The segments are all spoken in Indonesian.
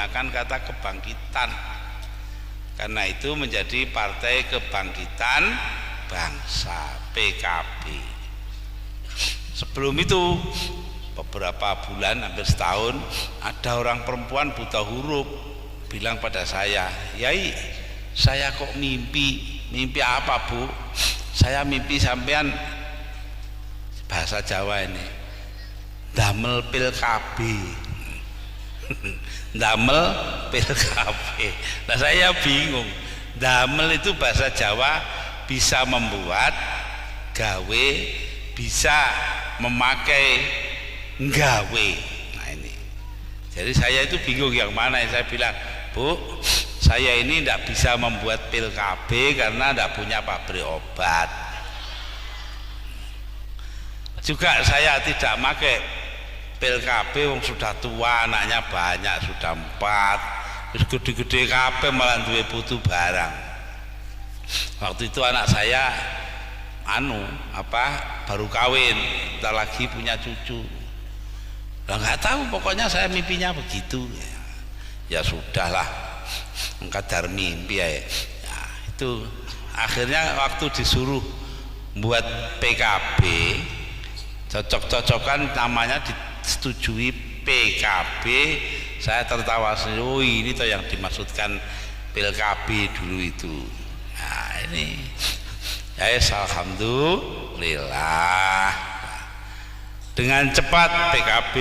menggunakan kata kebangkitan. Karena itu menjadi Partai Kebangkitan Bangsa, PKB. Sebelum itu beberapa bulan, hampir setahun, ada orang perempuan buta huruf bilang pada saya, "Yai, saya kok mimpi apa, Bu? Saya mimpi sampean," bahasa Jawa ini, "damel pil KB." Damel pil KB. Nah, saya bingung. Damel itu bahasa Jawa bisa membuat, gawe, bisa memakai, nggawe. Nah ini, jadi saya itu bingung yang mana. Saya bilang, "Bu, saya ini tidak bisa membuat pil KB karena tidak punya pabrik obat. Juga saya tidak pakai pil KB, wong sudah tua, anaknya banyak, sudah 4, terus gede-gede KB malah duwe putu barang." Waktu itu anak saya baru kawin, kita lagi punya cucu. Lah nggak tahu, pokoknya saya mimpinya begitu. Ya sudahlah, kadar mimpi ya. Nah, itu akhirnya waktu disuruh buat PKB, cocok-cocokan namanya disetujui PKB, saya tertawa sendiri. Oh, ini toh yang dimaksudkan pil KB dulu itu. Nah ini ya, alhamdulillah dengan cepat PKB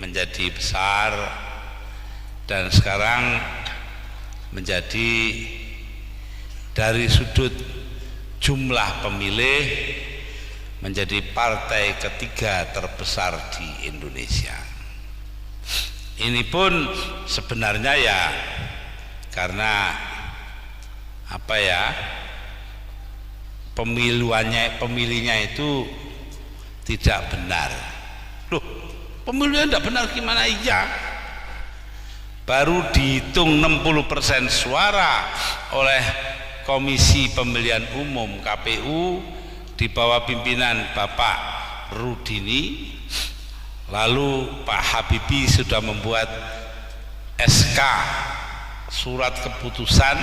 menjadi besar dan sekarang menjadi dari sudut jumlah pemilih menjadi partai ketiga terbesar di Indonesia. Ini pun sebenarnya ya karena pemilihnya itu tidak benar. Loh, pemilihnya tidak benar gimana? Iya, baru dihitung 60% suara oleh Komisi Pemilihan Umum KPU di bawah pimpinan Bapak Rudini. Lalu Pak Habibie sudah membuat SK, surat keputusan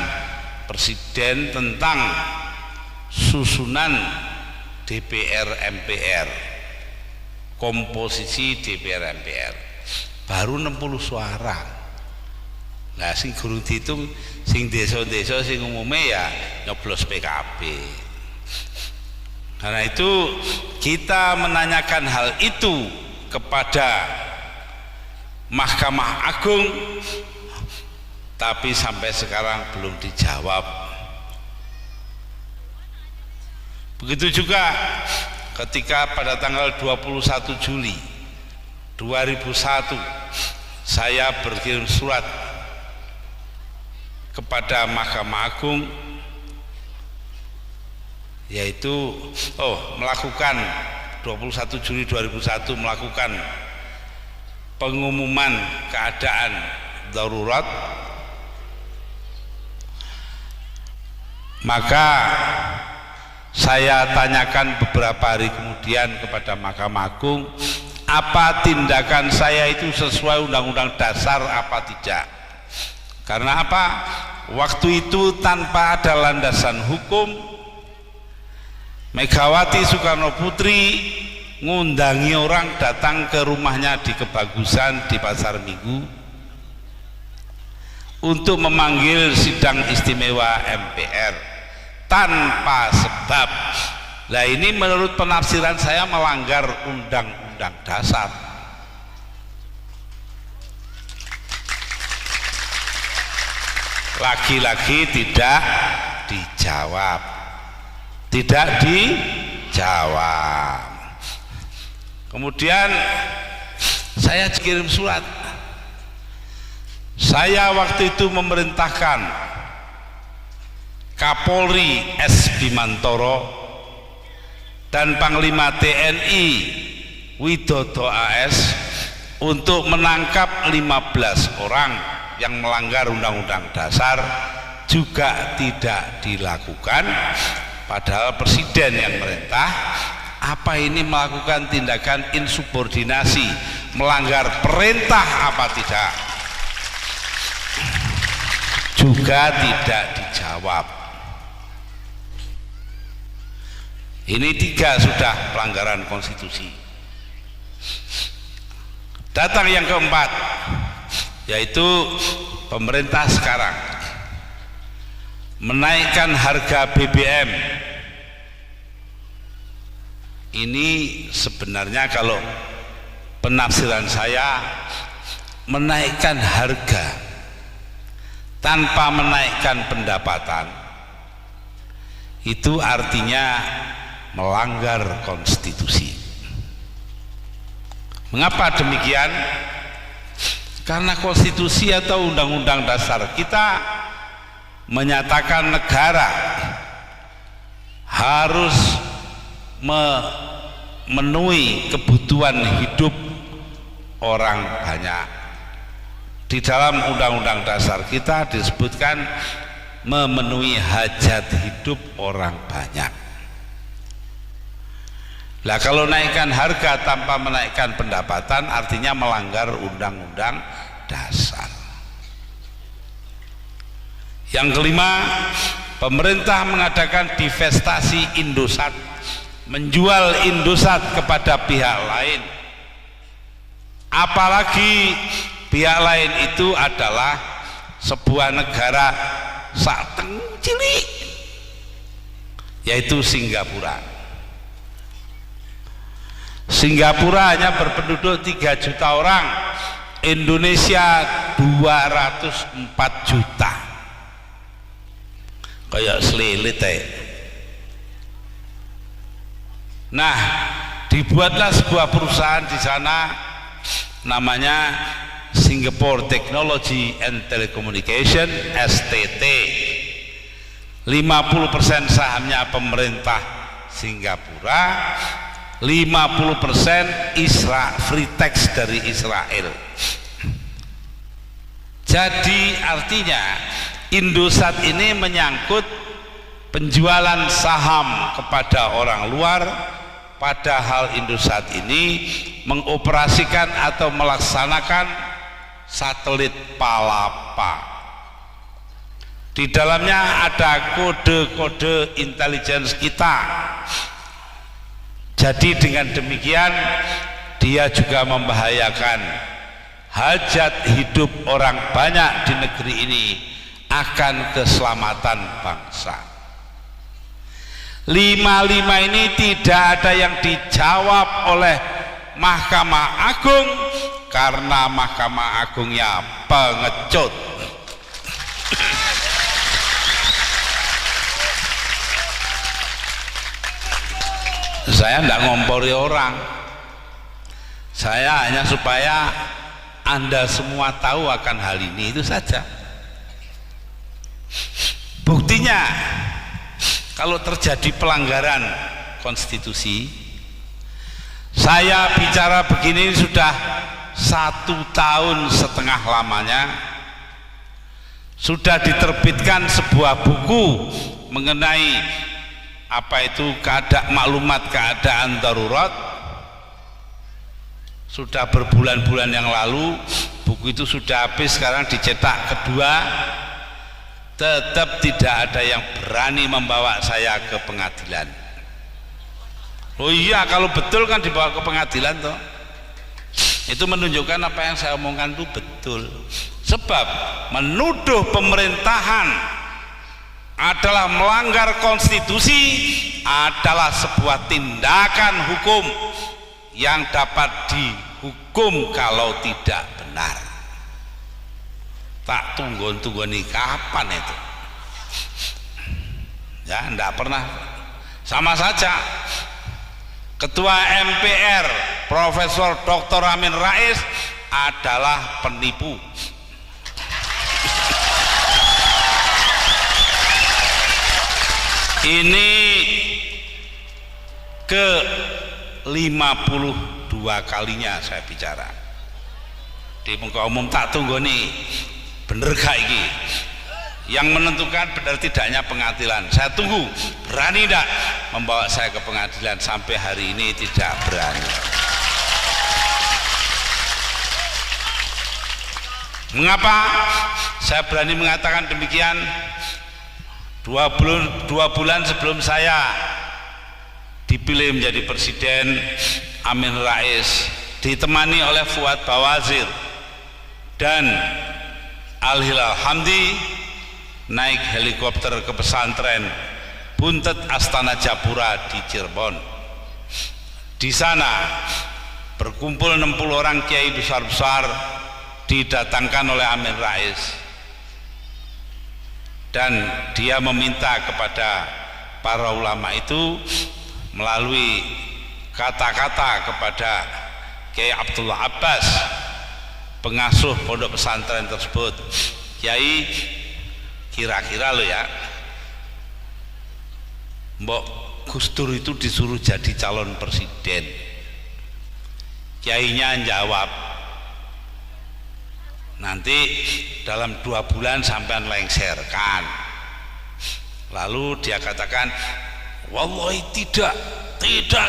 Presiden tentang susunan DPR MPR, komposisi DPR MPR, baru 60 suara. Nah, sing guru dihitung, sing desa-desa sing umumnya ya nyoblos PKB. Karena itu kita menanyakan hal itu kepada Mahkamah Agung, tapi sampai sekarang belum dijawab. Begitu juga ketika pada tanggal 21 Juli 2001 saya berkirim surat kepada Mahkamah Agung, yaitu melakukan 21 Juli 2001 melakukan pengumuman keadaan darurat. Maka saya tanyakan beberapa hari kemudian kepada Mahkamah Agung, apa tindakan saya itu sesuai Undang-Undang Dasar apa tidak. Karena apa? Waktu itu tanpa ada landasan hukum, Megawati Soekarno Putri ngundangi orang datang ke rumahnya di Kebagusan di Pasar Minggu untuk memanggil sidang istimewa MPR tanpa sebab. Nah, ini menurut penafsiran saya melanggar Undang-Undang Dasar. Lagi-lagi tidak dijawab. Kemudian saya kirim surat. Saya waktu itu memerintahkan Kapolri S. Bimantoro dan Panglima TNI Widodo AS untuk menangkap 15 orang yang melanggar Undang-Undang Dasar, juga tidak dilakukan. Padahal Presiden yang merintah. Apa ini melakukan tindakan insubordinasi, melanggar perintah apa tidak? juga tidak dijawab. Ini 3 sudah pelanggaran konstitusi. Datang yang keempat, yaitu pemerintah sekarang menaikkan harga BBM. Ini sebenarnya kalau penafsiran saya, menaikkan harga tanpa menaikkan pendapatan itu artinya melanggar konstitusi. Mengapa demikian? Karena konstitusi atau undang-undang dasar kita menyatakan negara harus memenuhi kebutuhan hidup orang banyak. Di dalam undang-undang dasar kita disebutkan memenuhi hajat hidup orang banyak. Nah, kalau naikkan harga tanpa menaikkan pendapatan artinya melanggar undang-undang dasar. Yang kelima, pemerintah mengadakan divestasi Indosat, menjual Indosat kepada pihak lain. Apalagi pihak lain itu adalah sebuah negara sateng cilik, yaitu Singapura. Singapura hanya berpenduduk 3 juta orang, Indonesia 204 juta. Kayak selilit Nah, dibuatlah sebuah perusahaan di sana namanya Singapore Technology and Telecommunication, STT. 50% sahamnya pemerintah Singapura, 50% free tax dari Israel. Jadi artinya Indosat ini menyangkut penjualan saham kepada orang luar, padahal Indosat ini mengoperasikan atau melaksanakan satelit Palapa. Di dalamnya ada kode-kode intelligence kita. Jadi dengan demikian dia juga membahayakan hajat hidup orang banyak di negeri ini, akan keselamatan bangsa. 5 ini tidak ada yang dijawab oleh Mahkamah Agung karena Mahkamah Agungnya pengecut. Saya tidak ngompori orang, saya hanya supaya Anda semua tahu akan hal ini, itu saja. Buktinya kalau terjadi pelanggaran konstitusi, saya bicara begini sudah 1,5 tahun lamanya, sudah diterbitkan sebuah buku mengenai apa itu maklumat keadaan darurat. Sudah berbulan-bulan yang lalu buku itu sudah habis, sekarang dicetak kedua. Tetap tidak ada yang berani membawa saya ke pengadilan. Oh iya, kalau betul kan dibawa ke pengadilan toh. Itu menunjukkan apa yang saya omongkan itu betul. Sebab menuduh pemerintahan adalah melanggar konstitusi adalah sebuah tindakan hukum yang dapat dihukum kalau tidak benar. Tak tunggu nih kapan itu? Ya, enggak pernah. Sama saja Ketua MPR Profesor Dr. Amin Rais adalah penipu. Ini ke 52 kalinya saya bicara di muka umum. Tak tunggu nih, bener gak ini? Yang menentukan benar tidaknya pengadilan. Saya tunggu, berani tidak membawa saya ke pengadilan? Sampai hari ini tidak berani. Mengapa? saya berani mengatakan demikian. 2 bulan sebelum saya dipilih menjadi presiden, Amin Rais ditemani oleh Fuad Bawazir dan Al Hilal Hamdi naik helikopter ke pesantren Buntet Astana Japura di Cirebon. Di sana berkumpul 60 orang kiai besar-besar didatangkan oleh Amin Rais, dan dia meminta kepada para ulama itu melalui kata-kata kepada Kiai Abdullah Abbas, pengasuh pondok pesantren tersebut, Kiai, kira-kira lo ya, Mbok Gus Dur itu disuruh jadi calon presiden. Kiainya jawab, nanti dalam 2 bulan sampean lengserkan. Lalu dia katakan, wallahi tidak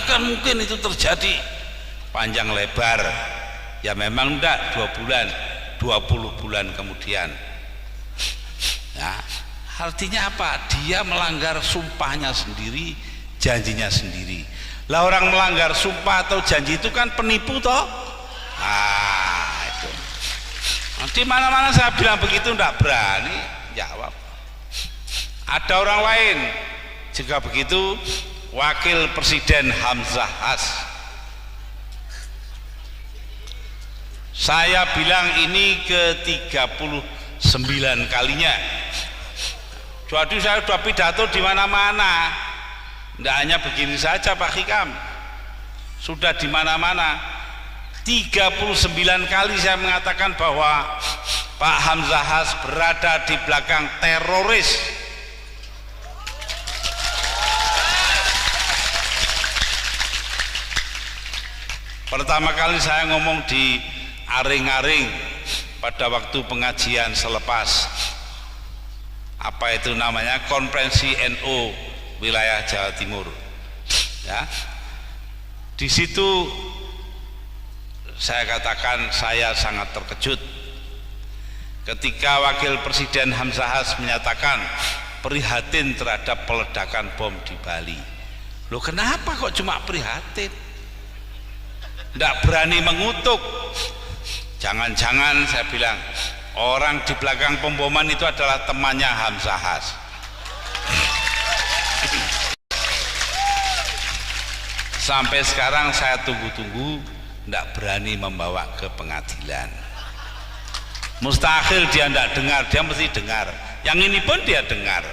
akan mungkin itu terjadi. Panjang lebar, ya memang enggak 2 bulan, 20 bulan kemudian. Ya, artinya apa? Dia melanggar sumpahnya sendiri, janjinya sendiri. Lah orang melanggar sumpah atau janji itu kan penipu toh. Itu. Di mana-mana saya bilang begitu enggak berani jawab. Ada orang lain juga begitu, Wakil Presiden Hamzah Has. Saya bilang ini ke-39 kalinya. Jadi saya sudah pidato di mana-mana. Tidak hanya begini saja Pak Hikam, sudah di mana-mana. 39 kali saya mengatakan bahwa Pak Hamzah Has berada di belakang teroris. Pertama kali saya ngomong di Aring-Aring pada waktu pengajian selepas apa itu namanya konferensi NU wilayah Jawa Timur. Ya, di situ saya katakan saya sangat terkejut ketika Wakil Presiden Hamzah Has menyatakan prihatin terhadap peledakan bom di Bali. Loh, kenapa kok cuma prihatin? Tidak berani mengutuk. Jangan-jangan saya bilang orang di belakang pemboman itu adalah temannya Hamzah Has. Sampai sekarang saya tunggu-tunggu, tidak berani membawa ke pengadilan. Mustahil dia tidak dengar, dia mesti dengar. Yang ini pun dia dengar.